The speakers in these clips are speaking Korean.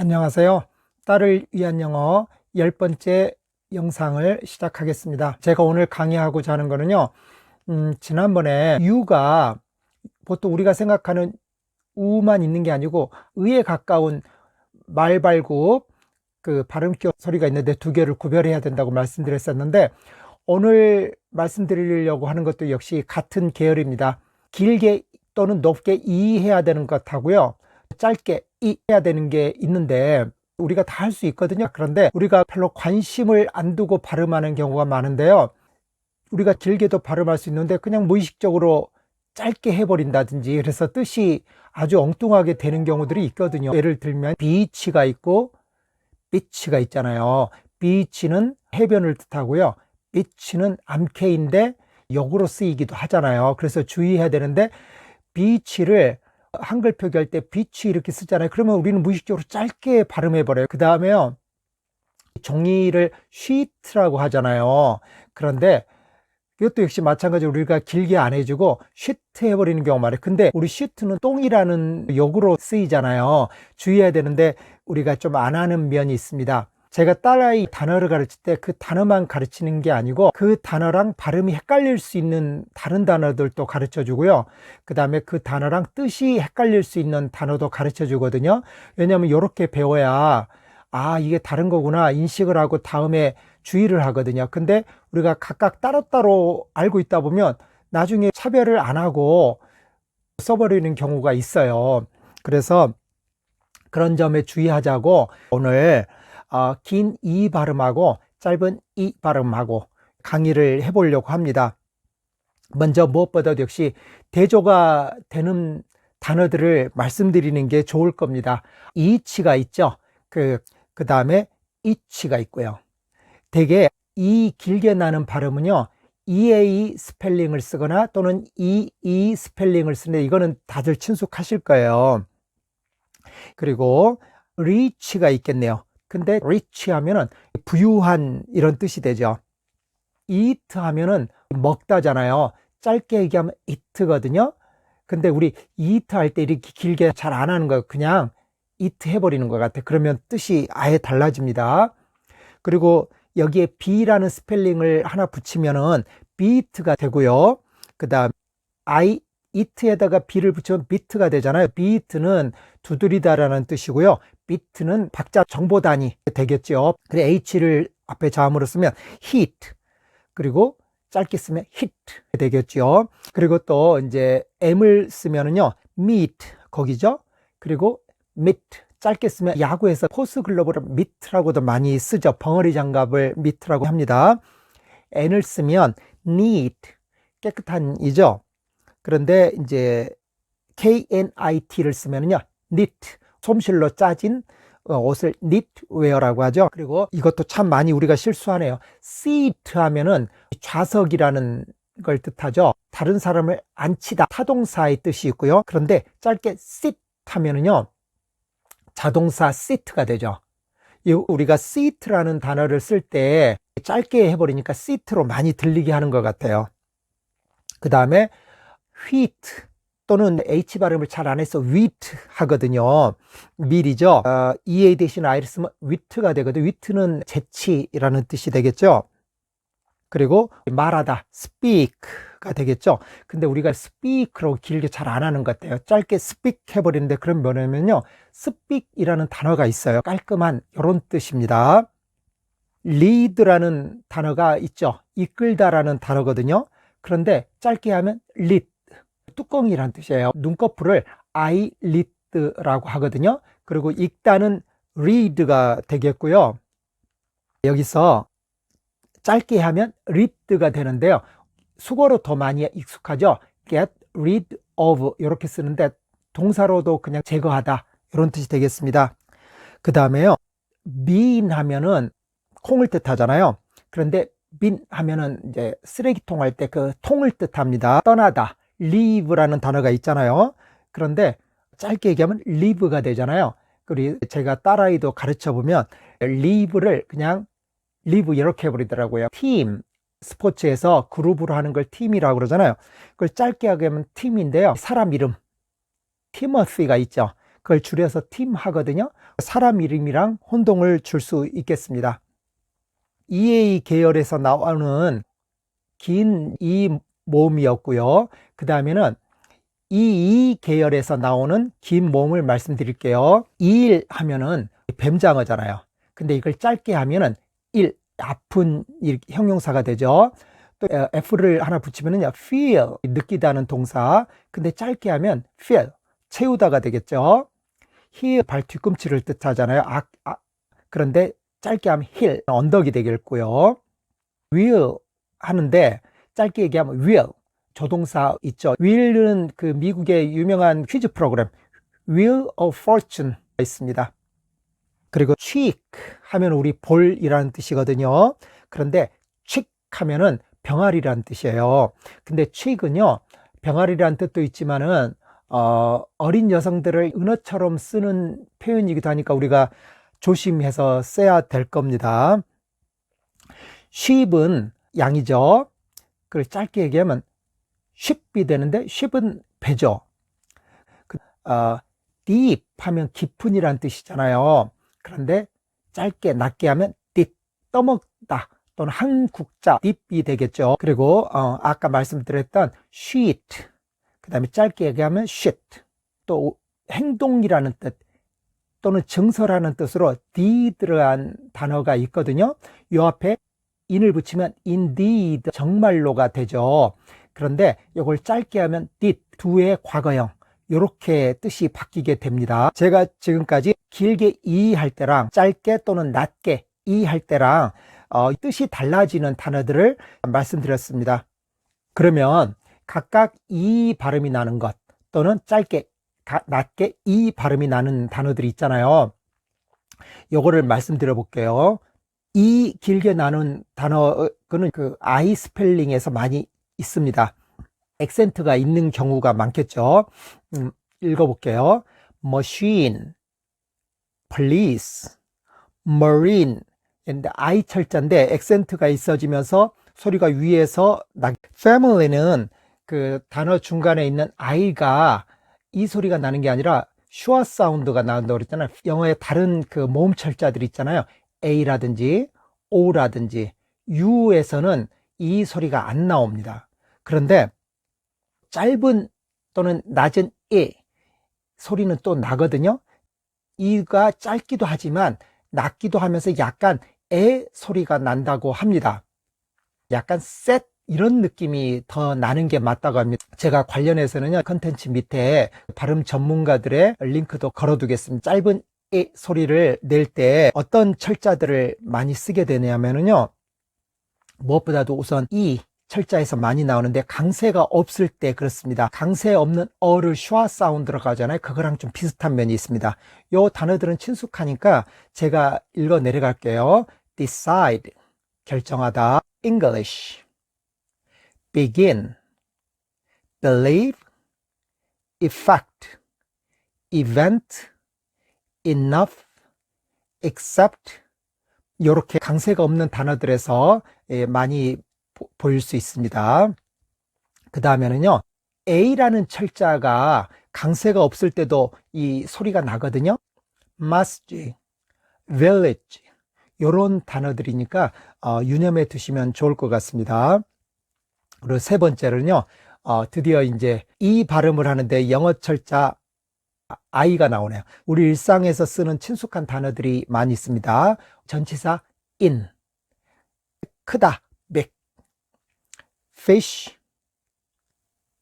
안녕하세요. 딸을 위한 영어 10번째 영상을 시작하겠습니다. 제가 오늘 강의하고자 하는 거는요, 지난번에 유가 보통 우리가 생각하는 우만 있는 게 아니고 의에 가까운 말발굽, 그 발음기 소리가 있는데 두 개를 구별해야 된다고 말씀드렸었는데, 오늘 말씀드리려고 하는 것도 역시 같은 계열입니다. 길게 또는 높게 이 해야 되는 것하고요, 짧게 이 해야 되는 게 있는데 우리가 다 할 수 있거든요. 그런데 우리가 별로 관심을 안 두고 발음하는 경우가 많은데요, 우리가 길게도 발음할 수 있는데 그냥 무의식적으로 짧게 해버린다든지, 그래서 뜻이 아주 엉뚱하게 되는 경우들이 있거든요. 예를 들면 비치가 있고 비치가 있잖아요. 비치는 해변을 뜻하고요, 비치는 암캐인데 역으로 쓰이기도 하잖아요. 그래서 주의해야 되는데, 비치를 한글 표기할 때 비치 이렇게 쓰잖아요. 그러면 우리는 무의식적으로 짧게 발음해 버려요. 그 다음에요, 종이를 sheet라고 하잖아요. 그런데 이것도 역시 마찬가지로 우리가 길게 안 해주고 sheet 해버리는 경우 말이에요. 근데 우리 sheet는 똥이라는 역으로 쓰이잖아요. 주의해야 되는데 우리가 좀 안 하는 면이 있습니다. 제가 딸아이 단어를 가르칠 때 그 단어만 가르치는 게 아니고 그 단어랑 발음이 헷갈릴 수 있는 다른 단어들도 가르쳐 주고요, 그 다음에 그 단어랑 뜻이 헷갈릴 수 있는 단어도 가르쳐 주거든요. 왜냐하면 이렇게 배워야 이게 다른 거구나 인식을 하고 다음에 주의를 하거든요. 근데 우리가 각각 따로따로 알고 있다 보면 나중에 차별을 안 하고 써버리는 경우가 있어요. 그래서 그런 점에 주의하자고 오늘 긴 이 발음하고 짧은 이 발음하고 강의를 해보려고 합니다. 먼저 무엇보다도 역시 대조가 되는 단어들을 말씀드리는 게 좋을 겁니다. 이치가 있죠. 그 다음에 이치가 있고요. 되게 이 길게 나는 발음은요, EA 스펠링을 쓰거나 또는 EE 스펠링을 쓰는데 이거는 다들 친숙하실 거예요. 그리고 reach가 있겠네요. 근데 reach 하면은 부유한 이런 뜻이 되죠. eat 하면은 먹다잖아요. 짧게 얘기하면 eat거든요. 근데 우리 eat 할 때 이렇게 길게 잘 안 하는 거예요. 그냥 eat 해버리는 것 같아요. 그러면 뜻이 아예 달라집니다. 그리고 여기에 B라는 스펠링을 하나 붙이면은 beat가 되고요. 그 다음 it에다가 B를 붙이면 beat가 되잖아요. beat는 두드리다라는 뜻이고요, beat는 박자 정보 단위 되겠죠. 그래 H를 앞에 자음으로 쓰면 hit, 그리고 짧게 쓰면 hit 되겠죠. 그리고 또 이제 M을 쓰면은요, meet 거기죠. 그리고 meet 짧게 쓰면 야구에서 포스 글러브를 미트라고도 많이 쓰죠. 벙어리 장갑을 미트라고 합니다. N을 쓰면 neat 깨끗한 이죠. 그런데 이제 KNIT를 쓰면은요, knit 솜실로 짜진 옷을 knitwear라고 하죠. 그리고 이것도 참 많이 우리가 실수하네요. seat 하면은 좌석이라는 걸 뜻하죠. 다른 사람을 앉히다 타동사의 뜻이 있고요. 그런데 짧게 sit 하면은요, 자동사 seat가 되죠. 우리가 seat라는 단어를 쓸 때 짧게 해버리니까 seat로 많이 들리게 하는 것 같아요. 그 다음에 wheat 또는 H 발음을 잘 안 해서 wheat 하거든요. 밀이죠. EA 대신 I를 쓰면 wheat가 되거든요. wheat는 재치라는 뜻이 되겠죠. 그리고 말하다 speak가 되겠죠. 근데 우리가 speak로 길게 잘 안 하는 것 같아요. 짧게 speak 해버리는데, 그럼 뭐냐면요, speak이라는 단어가 있어요. 깔끔한 이런 뜻입니다. lead라는 단어가 있죠. 이끌다라는 단어거든요. 그런데 짧게 하면 lead, 뚜껑이란 뜻이에요. 눈꺼풀을 eyelid라고 하거든요. 그리고 읽다는 read가 되겠고요. 여기서 짧게 하면 read가 되는데요, 수거로 더 많이 익숙하죠. get rid of 이렇게 쓰는데 동사로도 그냥 제거하다 이런 뜻이 되겠습니다. 그 다음에요, bin 하면은 콩을 뜻하잖아요. 그런데 bin 하면은 이제 쓰레기통 할 때 그 통을 뜻합니다. 떠나다 leave라는 단어가 있잖아요. 그런데 짧게 얘기하면 leave가 되잖아요. 그리고 제가 딸아이도 가르쳐 보면 leave를 그냥 leave 이렇게 해버리더라고요. 팀, 스포츠에서 그룹으로 하는 걸 팀이라고 그러잖아요. 그걸 짧게 하게 하면 팀인데요, 사람 이름 티머시가 있죠. 그걸 줄여서 팀 하거든요. 사람 이름이랑 혼동을 줄 수 있겠습니다. EA 계열에서 나오는 긴 이 모음이었고요. 그 다음에는 EE 계열에서 나오는 긴 모음을 말씀드릴게요. 2일 하면은 뱀장어잖아요. 근데 이걸 짧게 하면은 일, 아픈 형용사가 되죠. 또 F를 하나 붙이면은요, feel, 느끼다는 동사. 근데 짧게 하면 feel, 채우다가 되겠죠. heel, 발 뒤꿈치를 뜻하잖아요. 그런데 짧게 하면 heel, 언덕이 되겠고요. will 하는데 짧게 얘기하면 will, 조동사 있죠. will은 그 미국의 유명한 퀴즈 프로그램 Wheel of Fortune가 있습니다. 그리고 cheek 하면 우리 볼이라는 뜻이거든요. 그런데 cheek 하면은 병아리라는 뜻이에요. 근데 cheek은요, 병아리라는 뜻도 있지만은 어린 여성들을 은어처럼 쓰는 표현이기도 하니까 우리가 조심해서 써야 될 겁니다. sheep은 양이죠. 그걸 짧게 얘기하면 sheep이 되는데 sheep은 배죠. deep 하면 깊은이라는 뜻이잖아요. 그런데 짧게 낮게 하면 deep, 떠먹다 또는 한 국자 deep이 되겠죠. 그리고 아까 말씀드렸던 sheet, 그 다음에 짧게 얘기하면 shit, 또 행동이라는 뜻 또는 증서라는 뜻으로 d 들어간 단어가 있거든요. 이 앞에 in을 붙이면 indeed, 정말로가 되죠. 그런데 이걸 짧게 하면 did, 두의 과거형, 이렇게 뜻이 바뀌게 됩니다. 제가 지금까지 길게 이할 때랑 짧게 또는 낮게 이할 때랑 뜻이 달라지는 단어들을 말씀드렸습니다. 그러면 각각 이 발음이 나는 것 또는 짧게 낮게 이 발음이 나는 단어들이 있잖아요. 요거를 말씀드려 볼게요. 이 길게 나눈 단어는 그 I 스펠링에서 많이 있습니다. 액센트가 있는 경우가 많겠죠. 읽어볼게요. machine, police, marine. I 철자인데 액센트가 있어지면서 소리가 위에서 family는 그 단어 중간에 있는 I가 이 소리가 나는 게 아니라 슈어 사운드가 나온다고 그랬잖아요. 영어의 다른 그 모음 철자들이 있잖아요. A라든지 O라든지 U에서는 이 소리가 안 나옵니다. 그런데 짧은 또는 낮은 에 소리는 또 나거든요. 이가 짧기도 하지만 낮기도 하면서 약간 에 소리가 난다고 합니다. 약간 셋 이런 느낌이 더 나는 게 맞다고 합니다. 제가 관련해서는요, 컨텐츠 밑에 발음 전문가들의 링크도 걸어두겠습니다. 짧은 에 소리를 낼 때 어떤 철자들을 많이 쓰게 되냐면요, 무엇보다도 우선 이 철자에서 많이 나오는데 강세가 없을 때 그렇습니다. 강세 없는 어를 슈아 사운드로 가잖아요. 그거랑 좀 비슷한 면이 있습니다. 요 단어들은 친숙하니까 제가 읽어 내려갈게요. decide, 결정하다. English, begin, believe, effect, event, enough, accept. 이렇게 강세가 없는 단어들에서 많이 보일 수 있습니다. 그 다음에는요, A라는 철자가 강세가 없을 때도 이 소리가 나거든요. must, village 이런 단어들이니까 유념해 두시면 좋을 것 같습니다. 그리고 세 번째는요, 드디어 이제 이 발음을 하는데 영어 철자 I가 나오네요. 우리 일상에서 쓰는 친숙한 단어들이 많이 있습니다. 전치사 in, 크다, big, fish,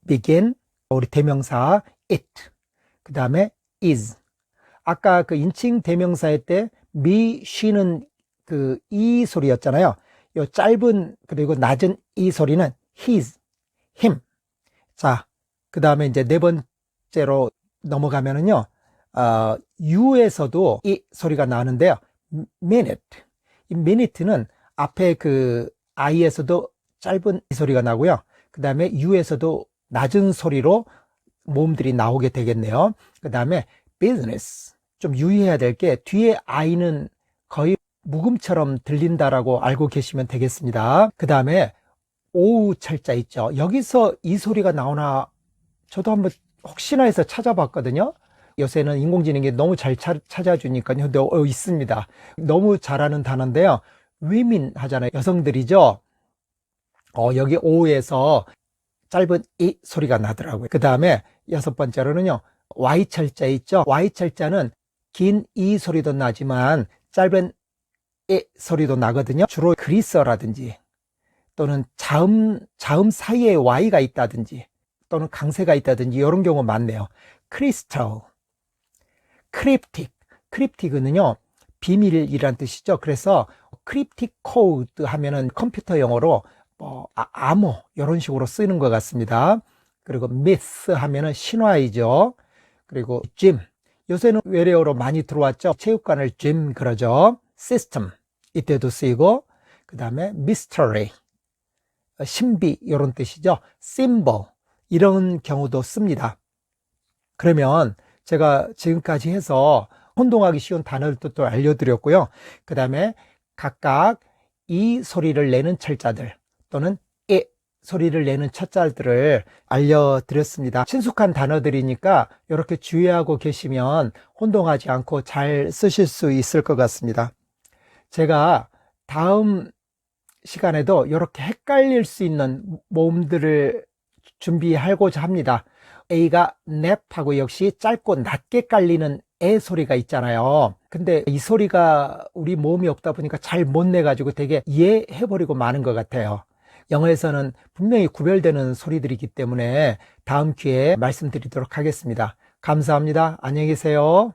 begin, 우리 대명사 it, 그 다음에 is. 아까 그 인칭 대명사의 때 me, she는 그 이 소리였잖아요. 요 짧은 그리고 낮은 이 소리는 his, him. 자, 그 다음에 이제 네 번째로 넘어가면은요, U에서도 이 소리가 나는데요. minute. 이 minute는 앞에 그 I에서도 짧은 이 소리가 나고요. 그 다음에 U에서도 낮은 소리로 모음들이 나오게 되겠네요. 그 다음에 business. 좀 유의해야 될 게 뒤에 I는 거의 묵음처럼 들린다라고 알고 계시면 되겠습니다. 그 다음에 O 철자 있죠. 여기서 이 소리가 나오나 저도 한번 혹시나 해서 찾아봤거든요. 요새는 인공지능이 너무 잘 찾아주니까요. 근데 있습니다. 너무 잘하는 단어인데요. women 하잖아요. 여성들이죠. 여기 O에서 짧은 이 소리가 나더라고요. 그 다음에 6번째로는요. Y철자 있죠. Y철자는 긴 이 소리도 나지만 짧은 이 소리도 나거든요. 주로 그리스어라든지 또는 자음 사이에 Y가 있다든지 또는 강세가 있다든지 이런 경우 많네요. 크리스탈, 크립틱. 크립틱은요 비밀이란 뜻이죠. 그래서 크립틱 코드 하면은 컴퓨터 용어로 암호 이런 식으로 쓰는 것 같습니다. 그리고 미스 하면은 신화이죠. 그리고 짐, 요새는 외래어로 많이 들어왔죠. 체육관을 짐 그러죠. 시스템, 이때도 쓰이고, 그 다음에 미스터리, 신비 이런 뜻이죠. 심볼, 이런 경우도 씁니다. 그러면 제가 지금까지 해서 혼동하기 쉬운 단어들도 또 알려드렸고요. 그 다음에 각각 이 소리를 내는 철자들 또는 에 소리를 내는 첫자들을 알려드렸습니다. 친숙한 단어들이니까 이렇게 주의하고 계시면 혼동하지 않고 잘 쓰실 수 있을 것 같습니다. 제가 다음 시간에도 이렇게 헷갈릴 수 있는 모음들을 준비하고자 합니다. A가 넵하고 역시 짧고 낮게 깔리는 에 소리가 있잖아요. 근데 이 소리가 우리 모음이 없다 보니까 잘 못 내가지고 되게 이해해버리고 마는 것 같아요. 영어에서는 분명히 구별되는 소리들이기 때문에 다음 기회에 말씀드리도록 하겠습니다. 감사합니다. 안녕히 계세요.